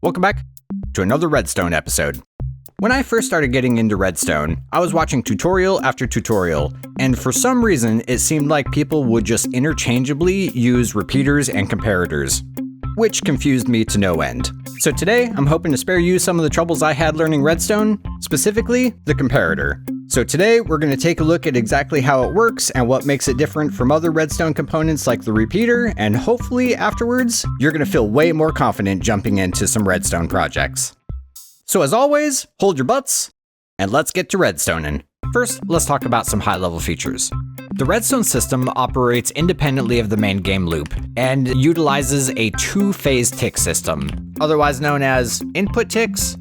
Welcome back to another redstone episode. When I first started getting into redstone, I was watching tutorial after tutorial, and for some reason it seemed like people would just interchangeably use repeaters and comparators, which confused me to no end. So today, I'm hoping to spare you some of the troubles I had learning redstone, specifically the comparator. So today, we're going to take a look at exactly how it works and what makes it different from other redstone components like the repeater, and hopefully afterwards, you're going to feel way more confident jumping into some redstone projects. So as always, hold your butts, and let's get to redstoning. First, let's talk about some high-level features. The redstone system operates independently of the main game loop and utilizes a two-phase tick system, otherwise known as input ticks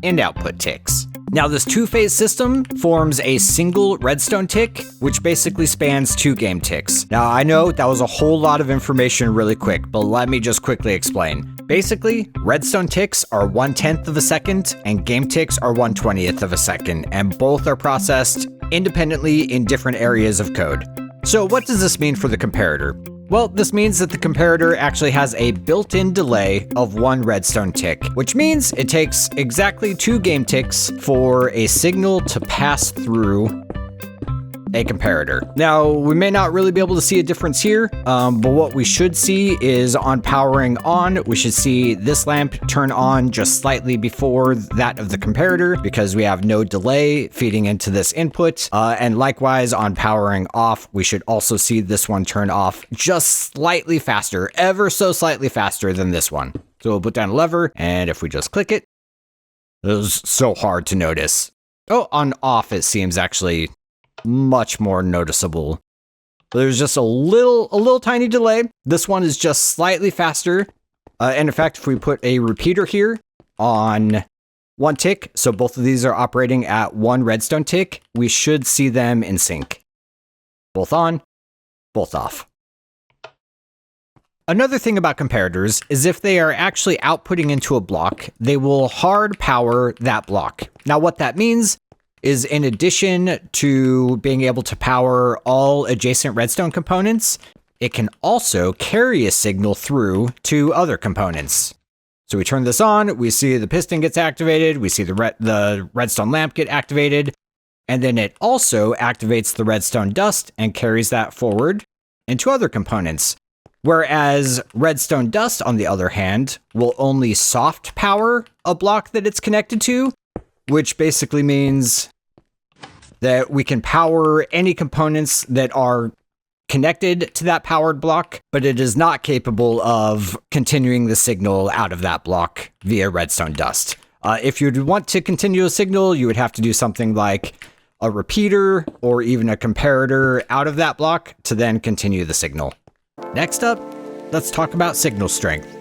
and output ticks. Now, this two-phase system forms a single redstone tick, which basically spans two game ticks. Now, I know that was a whole lot of information really quick, but let me just quickly explain. Basically, redstone ticks are 1/10 of a second, and game ticks are 1/20th of a second, and both are processed independently in different areas of code. So what does this mean for the comparator? Well, this means that the comparator actually has a built-in delay of 1 redstone tick, which means it takes exactly 2 game ticks for a signal to pass through a comparator. Now, we may not really be able to see a difference here, but what we should see is on powering on, we should see this lamp turn on just slightly before that of the comparator because we have no delay feeding into this input. And likewise, on powering off, we should also see this one turn off just slightly faster, ever so slightly faster than this one. So we'll put down a lever, and if we just click it, it was so hard to notice. Oh, on off, it seems actually much more noticeable. There's just a little tiny delay. This one is just slightly faster. And in fact, if we put a repeater here on 1 tick, so both of these are operating at 1 redstone tick, we should see them in sync. Both on, both off. Another thing about comparators is if they are actually outputting into a block, they will hard power that block. Now what that means is in addition to being able to power all adjacent redstone components, it can also carry a signal through to other components. So we turn this on, we see the piston gets activated, we see the redstone lamp get activated, and then it also activates the redstone dust and carries that forward into other components. Whereas redstone dust, on the other hand, will only soft power a block that it's connected to, which basically means that we can power any components that are connected to that powered block, but it is not capable of continuing the signal out of that block via redstone dust. If you'd want to continue a signal, you would have to do something like a repeater or even a comparator out of that block to then continue the signal. Next up, let's talk about signal strength.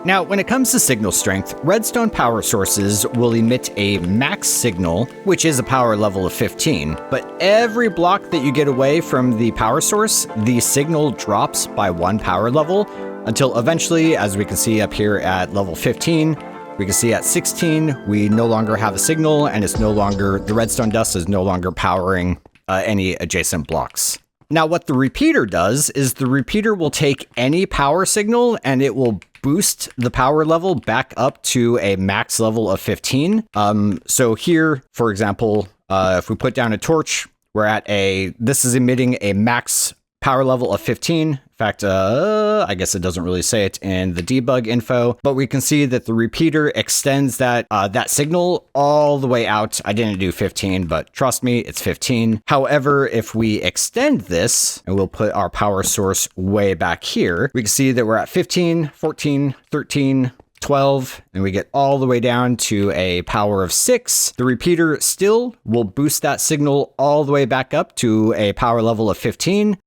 Now, when it comes to signal strength, redstone power sources will emit a max signal, which is a power level of 15. But every block that you get away from the power source, the signal drops by 1 power level until eventually, as we can see up here at level 15, we can see at 16, we no longer have a signal and it's no longer, the redstone dust is no longer powering any adjacent blocks. Now, what the repeater does is the repeater will take any power signal and it will boost the power level back up to a max level of 15. So here, for example, if we put down a torch, this is emitting a max power level of 15. In fact, I guess it doesn't really say it in the debug info, but we can see that the repeater extends that signal all the way out. I didn't do 15, but trust me, it's 15. However, if we extend this, and we'll put our power source way back here, we can see that we're at 15, 14, 13, 12, and we get all the way down to a power of 6. The repeater still will boost that signal all the way back up to a power level of 15.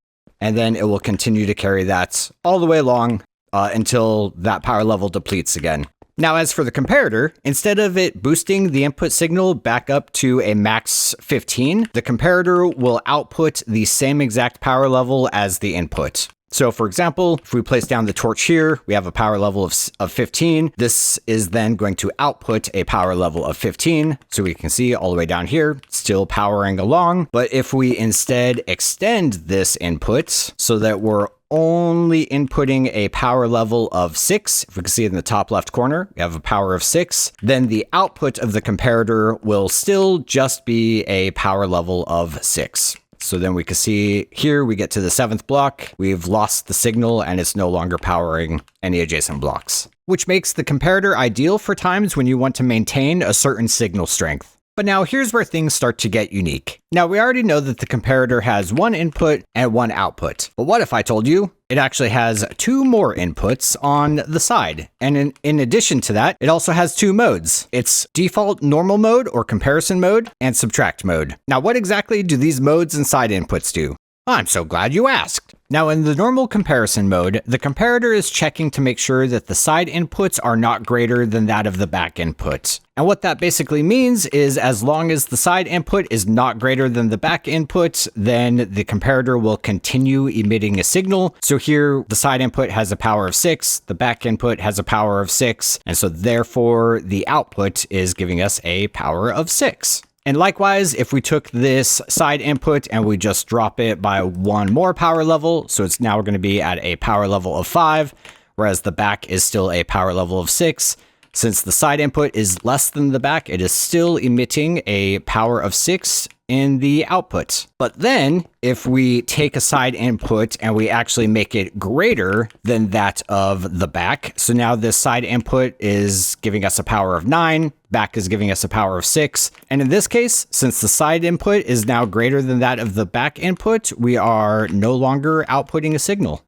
And then it will continue to carry that all the way along until that power level depletes again. Now, as for the comparator, instead of it boosting the input signal back up to a max 15, the comparator will output the same exact power level as the input. So for example, if we place down the torch here, we have a power level of 15. This is then going to output a power level of 15. So we can see all the way down here, still powering along. But if we instead extend this input so that we're only inputting a power level of 6, if we can see in the top left corner, we have a power of 6, then the output of the comparator will still just be a power level of 6. So then we can see here we get to the 7th block, we've lost the signal and it's no longer powering any adjacent blocks, which makes the comparator ideal for times when you want to maintain a certain signal strength. But now here's where things start to get unique. Now we already know that the comparator has one input and one output. But what if I told you it actually has 2 more inputs on the side? And in addition to that, it also has 2 modes. It's default normal mode or comparison mode and subtract mode. Now what exactly do these modes and side inputs do? I'm so glad you asked. Now in the normal comparison mode, the comparator is checking to make sure that the side inputs are not greater than that of the back input. And what that basically means is as long as the side input is not greater than the back input, then the comparator will continue emitting a signal. So here the side input has a power of 6, the back input has a power of 6, and so therefore the output is giving us a power of 6. And likewise, if we took this side input and we just drop it by 1 more power level, so it's now going to be at a power level of 5, whereas the back is still a power level of 6. Since the side input is less than the back, it is still emitting a power of 6 in the output. But then if we take a side input and we actually make it greater than that of the back, so now this side input is giving us a power of 9, back is giving us a power of 6. And in this case, since the side input is now greater than that of the back input, we are no longer outputting a signal.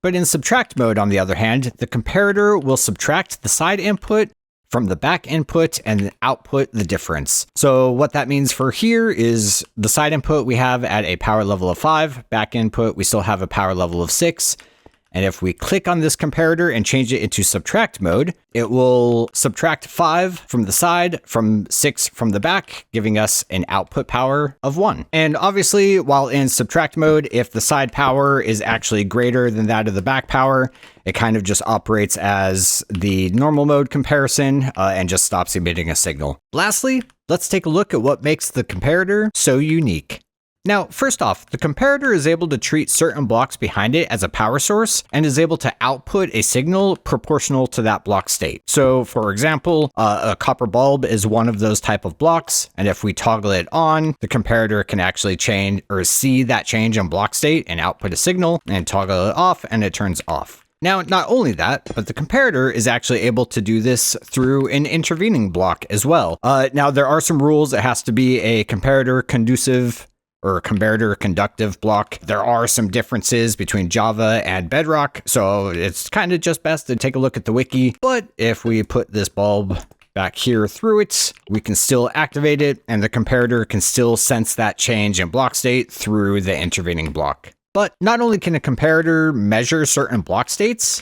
But in subtract mode, on the other hand, the comparator will subtract the side input from the back input and output the difference. So what that means for here is the side input we have at a power level of 5, back input we still have a power level of 6. And if we click on this comparator and change it into subtract mode, it will subtract 5 from the side, from 6 from the back, giving us an output power of 1. And obviously, while in subtract mode, if the side power is actually greater than that of the back power, it kind of just operates as the normal mode comparison and just stops emitting a signal. Lastly, let's take a look at what makes the comparator so unique. Now, first off, the comparator is able to treat certain blocks behind it as a power source and is able to output a signal proportional to that block state. So for example, a copper bulb is one of those type of blocks. And if we toggle it on, the comparator can actually change or see that change in block state and output a signal, and toggle it off and it turns off. Now, not only that, but the comparator is actually able to do this through an intervening block as well. Now, there are some rules. It has to be a comparator conducive or a comparator conductive block. There are some differences between Java and Bedrock, so it's kind of just best to take a look at the wiki. But if we put this bulb back here through it, we can still activate it, and the comparator can still sense that change in block state through the intervening block. But not only can a comparator measure certain block states,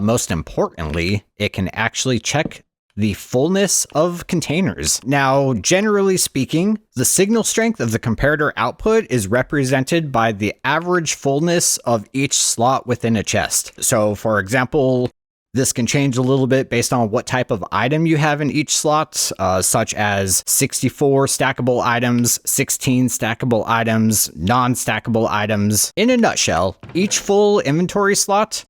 most importantly, it can actually check the fullness of containers. Now, generally speaking, the signal strength of the comparator output is represented by the average fullness of each slot within a chest. So for example, this can change a little bit based on what type of item you have in each slot, such as 64 stackable items, 16 stackable items, non-stackable items. In a nutshell, each full inventory slot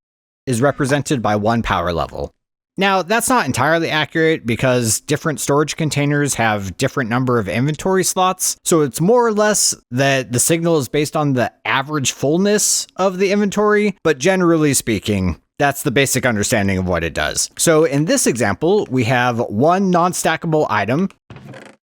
is represented by 1 power level. Now, that's not entirely accurate because different storage containers have different number of inventory slots. So it's more or less that the signal is based on the average fullness of the inventory. But generally speaking, that's the basic understanding of what it does. So in this example, we have 1 non-stackable item,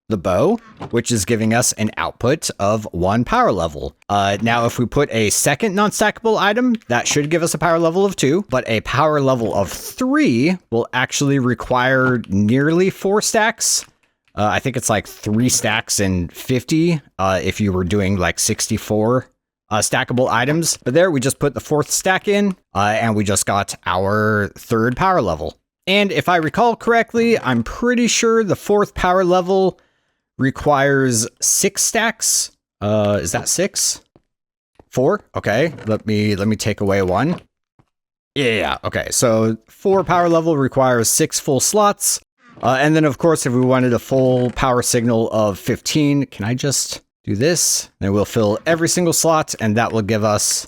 the bow, which is giving us an output of 1 power level. Now, if we put a second non-stackable item, that should give us a power level of 2, but a power level of 3 will actually require nearly 4 stacks. I think it's like 3 stacks and 50 if you were doing like 64 stackable items. But there, we just put the 4th stack in, and we just got our 3rd power level. And if I recall correctly, I'm pretty sure the 4th power level requires 6 stacks. Is that 6? 4? Okay, let me take away 1. Yeah, okay, so 4 power level requires 6 full slots. And then of course, if we wanted a full power signal of 15, can I just do this? Then we'll fill every single slot, and that will give us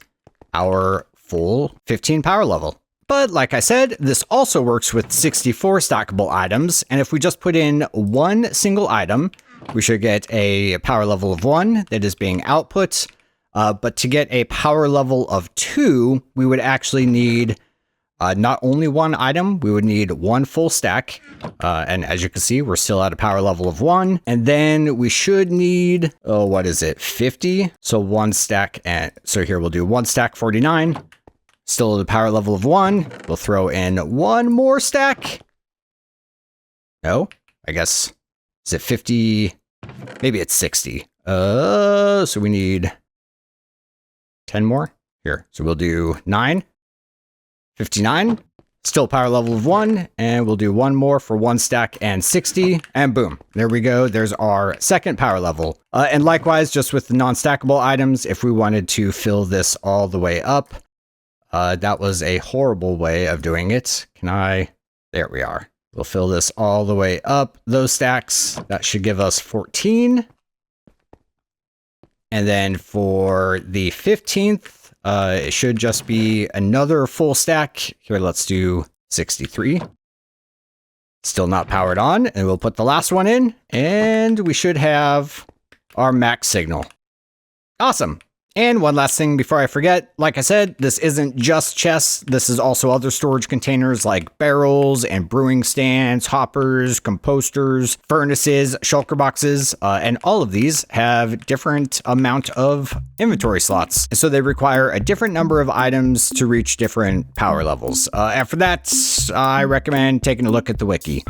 our full 15 power level. But like I said, this also works with 64 stackable items, and if we just put in one single item, we should get a power level of 1 that is being output. But to get a power level of 2, we would actually need not only one item, we would need one full stack. And as you can see, we're still at a power level of 1. And then we should need, 50? So one stack, and so here we'll do one stack 49. Still at a power level of 1. We'll throw in one more stack. No, I guess, is it 50? Maybe it's 60. So we need 10 more here. So we'll do 9, 59, still power level of 1, and we'll do one more for one stack and 60, and boom, there we go. There's our second power level. And likewise, just with the non-stackable items, if we wanted to fill this all the way up, that was a horrible way of doing it. There we are. We'll fill this all the way up. Those stacks, that should give us 14. And then for the 15th, it should just be another full stack. Here, let's do 63. Still not powered on, and we'll put the last one in, and we should have our max signal. Awesome. And one last thing before I forget, like I said, this isn't just chests. This is also other storage containers like barrels and brewing stands, hoppers, composters, furnaces, shulker boxes, and all of these have different amount of inventory slots. So they require a different number of items to reach different power levels. And for that, I recommend taking a look at the wiki.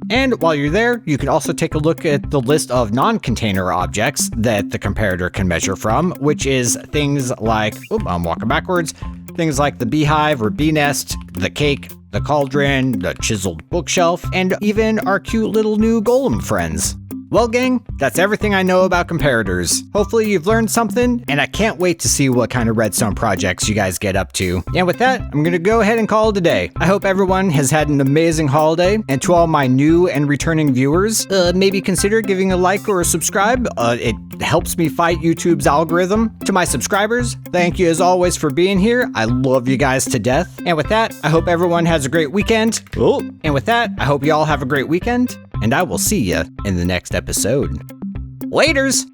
And while you're there, you can also take a look at the list of non-container objects that the comparator can measure from, which is things like, I'm walking backwards, things like the beehive or bee nest, the cake, the cauldron, the chiseled bookshelf, and even our cute little new golem friends. Well, gang, that's everything I know about comparators. Hopefully you've learned something, and I can't wait to see what kind of redstone projects you guys get up to. And with that, I'm gonna go ahead and call it a day. I hope everyone has had an amazing holiday, and to all my new and returning viewers, maybe consider giving a like or a subscribe. It helps me fight YouTube's algorithm. To my subscribers, thank you as always for being here. I love you guys to death. And with that, I hope everyone has a great weekend. And with that, I hope you all have a great weekend, and I will see you in the next episode. Laters!